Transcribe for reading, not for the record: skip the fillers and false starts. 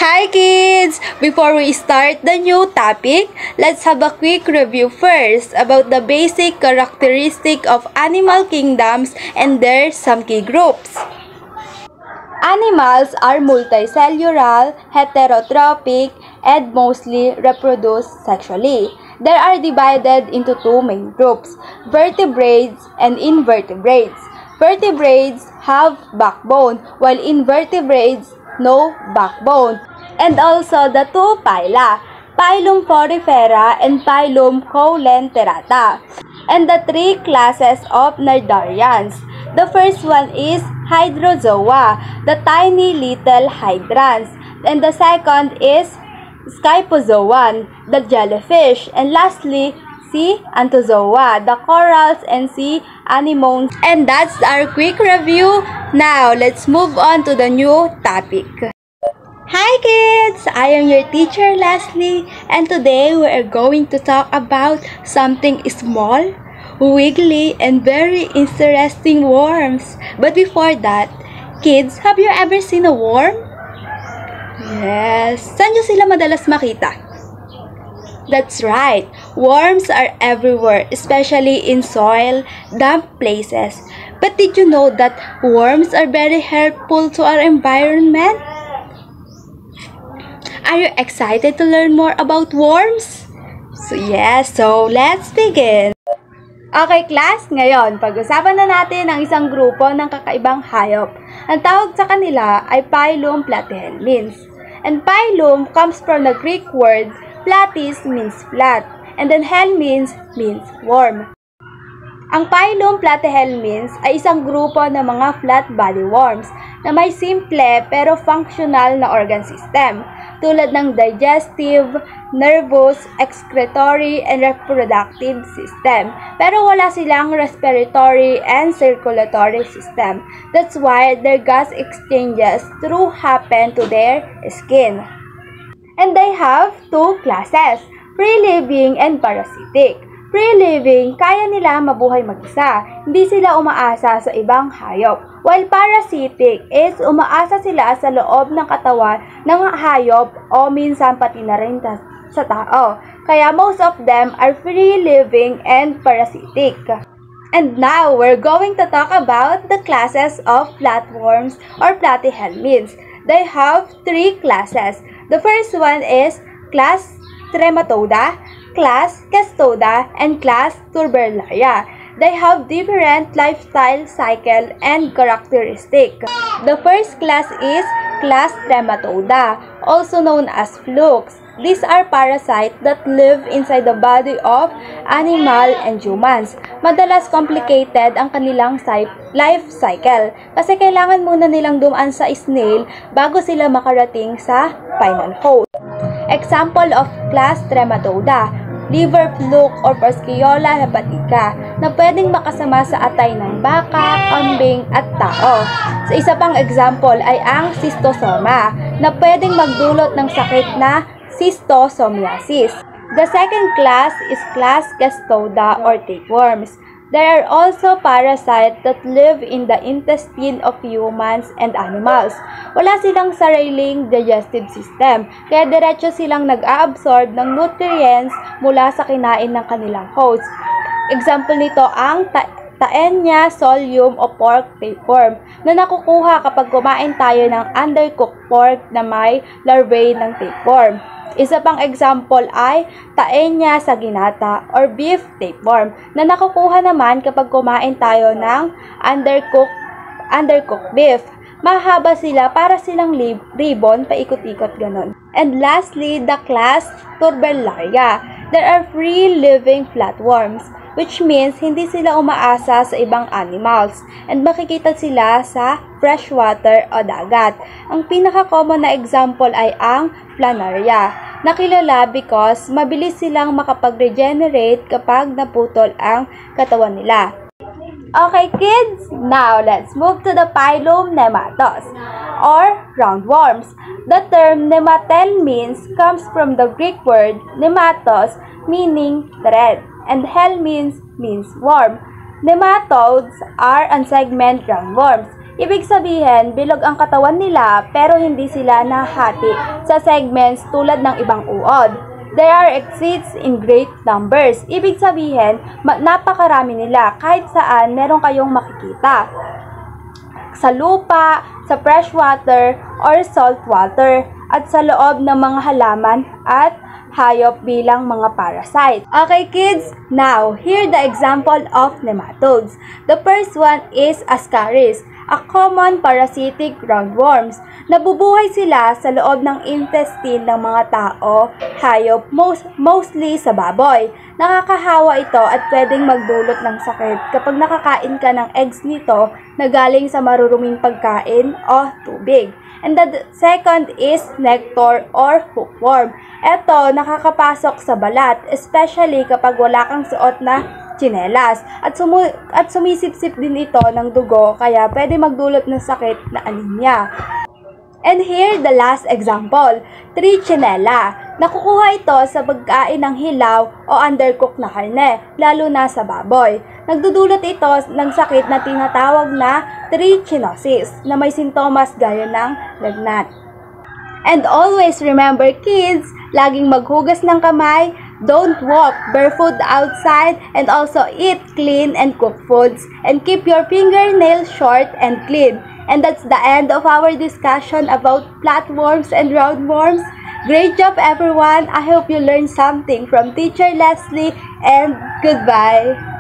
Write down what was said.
Hi kids! Before we start the new topic, let's have a quick review first about the basic characteristic of animal kingdoms and their some key groups. Animals are multicellular, heterotrophic, and mostly reproduce sexually. They are divided into two main groups, vertebrates and invertebrates. Vertebrates have backbone, while invertebrates no backbone. And also the two phyla, Phylum Porifera and Phylum Coelenterata. And the three classes of cnidarians. The first one is Hydrozoa, the tiny little hydrants. And the second is Scyphozoan, the jellyfish. And lastly, sea Anthozoa, the corals and sea anemones. And that's our quick review. Now, let's move on to the new topic. Hi kids! I am your teacher Leslie, and today we are going to talk about something small, wiggly, and very interesting worms. But before that, kids, have you ever seen a worm? Yes. Saan nyo sila madalas makita? That's right. Worms are everywhere, especially in soil, damp places. But did you know that worms are very helpful to our environment? Are you excited to learn more about worms? So let's begin. Okay class, ngayon pag-usapan na natin ang isang grupo ng kakaibang hayop. Ang tawag sa kanila ay Phylum Platyhelminths. And phylum comes from the Greek word platys means flat, and then helminths means worm. Ang Phylum Platyhelminths ay isang grupo ng mga flat body worms na may simple pero functional na organ system tulad ng digestive, nervous, excretory, and reproductive system. Pero wala silang respiratory and circulatory system. That's why their gas exchanges through happen to their skin. And they have two classes, free-living and parasitic. Free-living, kaya nila mabuhay mag-isa. Hindi sila umaasa sa ibang hayop. While parasitic is umaasa sila sa loob ng katawan ng hayop o minsan pati na rin sa tao. Kaya most of them are free-living and parasitic. And now, we're going to talk about the classes of flatworms or platyhelminths. They have three classes. The first one is class Trematoda, class Cestoda, and class Turbellaria. They have different lifestyle cycle and characteristic. The first class is class Trematoda, also known as flukes. These are parasites that live inside the body of animal and humans. Madalas complicated ang kanilang life cycle kasi kailangan muna nilang dumaan sa snail bago sila makarating sa final host. Example of class Trematoda, liver fluke or Prosciutella hepatica na pwedeng makasama sa atay ng baka, kambing at tao. Sa isa pang example ay ang Schistosoma na pwedeng magdulot ng sakit na schistosomiasis. The second class is class Cestoda or tapeworms. There are also parasites that live in the intestine of humans and animals. Wala silang sariling digestive system, kaya diretso silang nag-a-absorb ng nutrients mula sa kinain ng kanilang host. Example nito ang Taenia solium o pork tapeworm na nakukuha kapag kumain tayo ng undercooked pork na may larvae ng tapeworm. Isa pang example ay Taenia saginata or beef tapeworm na nakukuha naman kapag kumain tayo ng undercooked beef. Mahaba sila para silang ribbon paikot-ikot ganon. And lastly, the class Turbellaria. There are free-living flatworms, which means hindi sila umaasa sa ibang animals and makikita sila sa freshwater o dagat. Ang pinaka-common na example ay ang Planaria, na kilala because mabilis silang makapag-regenerate kapag naputol ang katawan nila. Okay kids, now let's move to the phylum Nematos or roundworms. The term nemathelminths comes from the Greek word nematos meaning thread and helminths means worm. Nematodes are unsegmented roundworms. Ibig sabihin, bilog ang katawan nila pero hindi sila nahati sa segments tulad ng ibang uod. There are exits in great numbers. Ibig sabihin, napakarami nila kahit saan meron kayong makikita. Sa lupa, sa fresh water, or salt water, at sa loob ng mga halaman at hayop bilang mga parasite. Okay kids, now here the example of nematodes. The first one is Ascaris, a common parasitic roundworms. Nabubuhay sila sa loob ng intestine ng mga tao, hayop, mostly sa baboy. Nakakahawa ito at pwedeng magdulot ng sakit kapag nakakain ka ng eggs nito na galing sa maruruming pagkain o tubig. And the second is nectar or hookworm. Ito, nakakapasok sa balat, especially kapag wala kang suot na tsinelas. At sumisipsip din ito ng dugo, kaya pwede magdulot ng sakit na anemia. And here, the last example, Trichinella. Nakukuha ito sa pagkain ng hilaw o undercooked na karne, lalo na sa baboy. Nagdudulot ito ng sakit na tinatawag na trichinosis, na may sintomas gaya ng lagnat. And always remember kids, laging maghugas ng kamay, don't walk barefoot outside, and also eat clean and cooked foods, and keep your fingernails short and clean. And that's the end of our discussion about flatworms and roundworms. Great job everyone! I hope you learned something from Teacher Leslie, and goodbye!